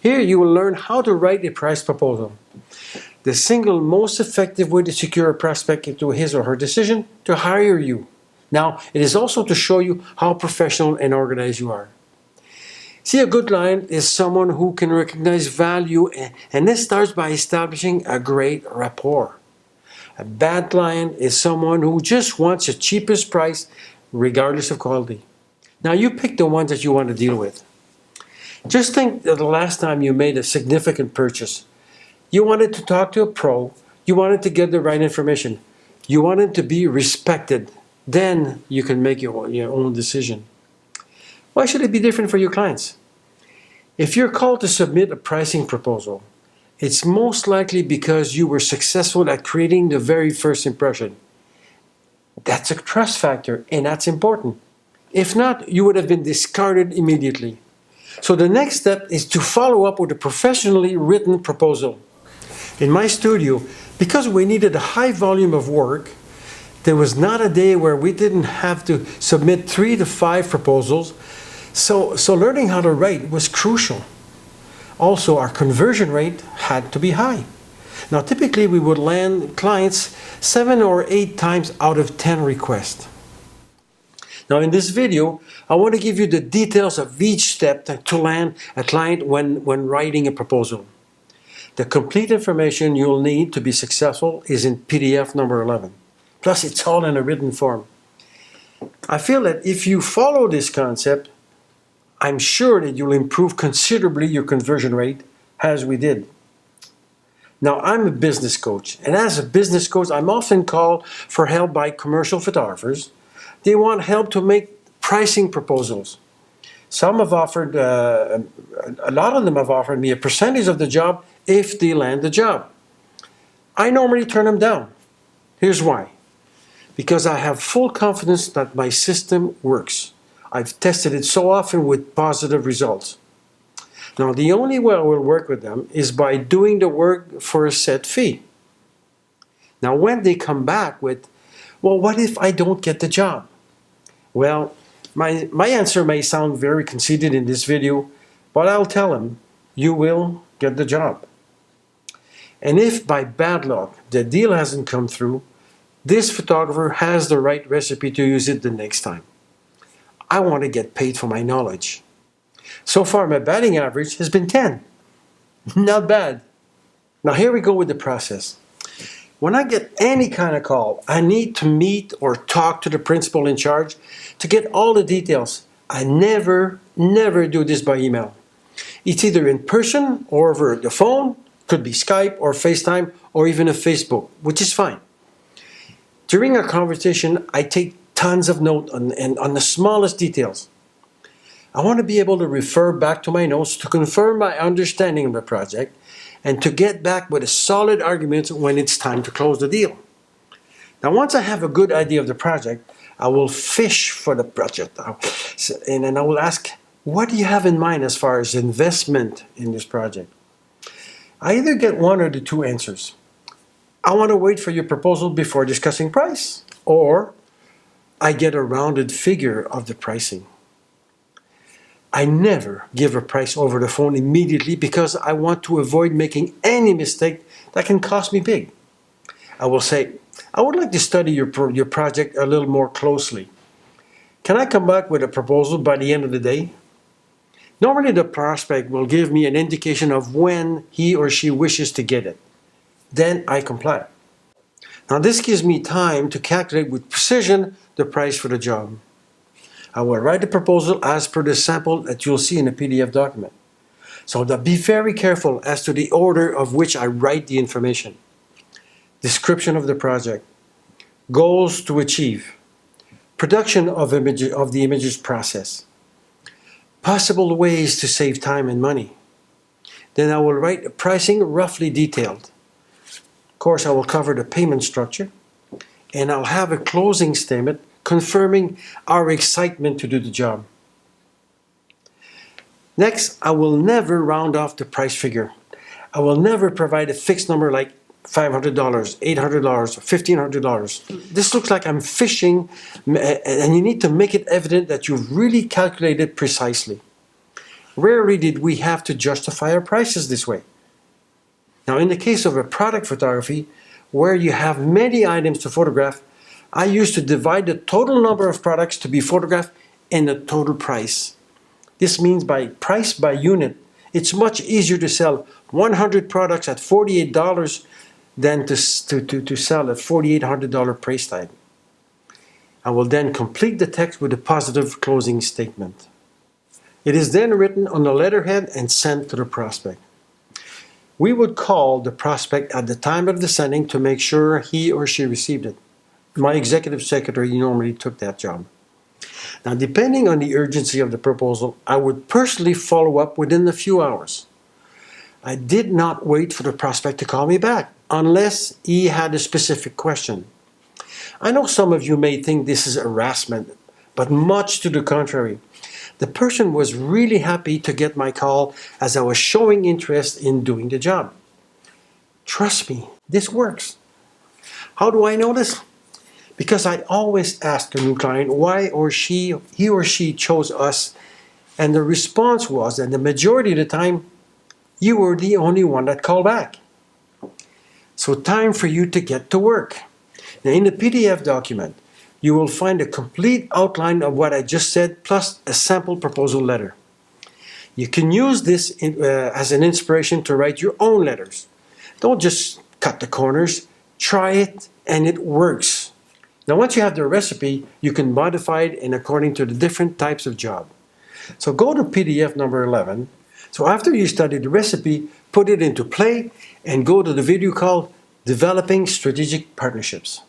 Here you will learn how to write a price proposal, the single most effective way to secure a prospect into his or her decision to hire you. Now, it is also to show you how professional and organized you are. See, a good client is someone who can recognize value, and this starts by establishing a great rapport. A bad client is someone who just wants the cheapest price, regardless of quality. Now, you pick the ones that you want to deal with. Just think of the last time you made a significant purchase. You wanted to talk to a pro, you wanted to get the right information, you wanted to be respected. Then you can make your own decision. Why should it be different for your clients? If you're called to submit a pricing proposal, it's most likely because you were successful at creating the very first impression. That's a trust factor, and that's important. If not, you would have been discarded immediately. So the next step is to follow up with a professionally written proposal. In my studio, because we needed a high volume of work, there was not a day where we didn't have to submit 3 to 5 proposals, so learning how to write was crucial. Also, our conversion rate had to be high. Now, typically we would land clients 7 or 8 times out of 10 requests. Now, in this video, I want to give you the details of each step to land a client when writing a proposal. The complete information you'll need to be successful is in PDF number 11. Plus, it's all in a written form. I feel that if you follow this concept, I'm sure that you'll improve considerably your conversion rate, as we did. Now, I'm a business coach, and as a business coach, I'm often called for help by commercial photographers. They want help to make pricing proposals. Some have offered, a lot of them have offered me a percentage of the job if they land the job. I normally turn them down. Here's why. Because I have full confidence that my system works. I've tested it so often with positive results. Now, the only way I will work with them is by doing the work for a set fee. Now, when they come back with, well, what if I don't get the job? Well, my answer may sound very conceited in this video, but I'll tell them, you will get the job. And if by bad luck the deal hasn't come through, this photographer has the right recipe to use it the next time. I want to get paid for my knowledge. So far, my batting average has been 10. Not bad. Now here we go with the process. When I get any kind of call, I need to meet or talk to the principal in charge to get all the details. I never do this by email. It's either in person or over the phone, could be Skype or FaceTime or even a Facebook, which is fine. During our conversation, I take tons of note on the smallest details. I want to be able to refer back to my notes to confirm my understanding of the project and to get back with a solid argument when it's time to close the deal. Now, once I have a good idea of the project, I will fish for the project. And then I will ask, what do you have in mind as far as investment in this project? I either get one or the two answers. I want to wait for your proposal before discussing price, or I get a rounded figure of the pricing. I never give a price over the phone immediately because I want to avoid making any mistake that can cost me big. I will say, I would like to study your project a little more closely. Can I come back with a proposal by the end of the day? Normally the prospect will give me an indication of when he or she wishes to get it. Then I comply. Now this gives me time to calculate with precision the price for the job. I will write the proposal as per the sample that you'll see in a PDF document. So be very careful as to the order of which I write the information. Description of the project, goals to achieve, production of the images process, possible ways to save time and money. Then I will write pricing roughly detailed. Of course, I will cover the payment structure, and I'll have a closing statement confirming our excitement to do the job. Next, I will never round off the price figure. I will never provide a fixed number like $500, $800, or $1,500. This looks like I'm fishing, and you need to make it evident that you've really calculated precisely. Rarely did we have to justify our prices this way. Now, in the case of a product photography, where you have many items to photograph, I used to divide the total number of products to be photographed in the total price. This means by price by unit. It's much easier to sell 100 products at $48 than to sell at $4,800 price tag. I will then complete the text with a positive closing statement. It is then written on the letterhead and sent to the prospect. We would call the prospect at the time of the sending to make sure he or she received it. My executive secretary normally took that job. Now, depending on the urgency of the proposal, I would personally follow up within a few hours. I did not wait for the prospect to call me back unless he had a specific question. I know some of you may think this is harassment, but much to the contrary. The person was really happy to get my call as I was showing interest in doing the job. Trust me, this works. How do I know this? Because I always ask a new client why he or she chose us, and the response was that the majority of the time, you were the only one that called back. So time for you to get to work. Now, in the PDF document, you will find a complete outline of what I just said, plus a sample proposal letter. You can use this as an inspiration to write your own letters. Don't just cut the corners. Try it, and it works. Now, once you have the recipe, you can modify it in according to the different types of job. So go to PDF number 11. So after you study the recipe, put it into play and go to the video called Developing Strategic Partnerships.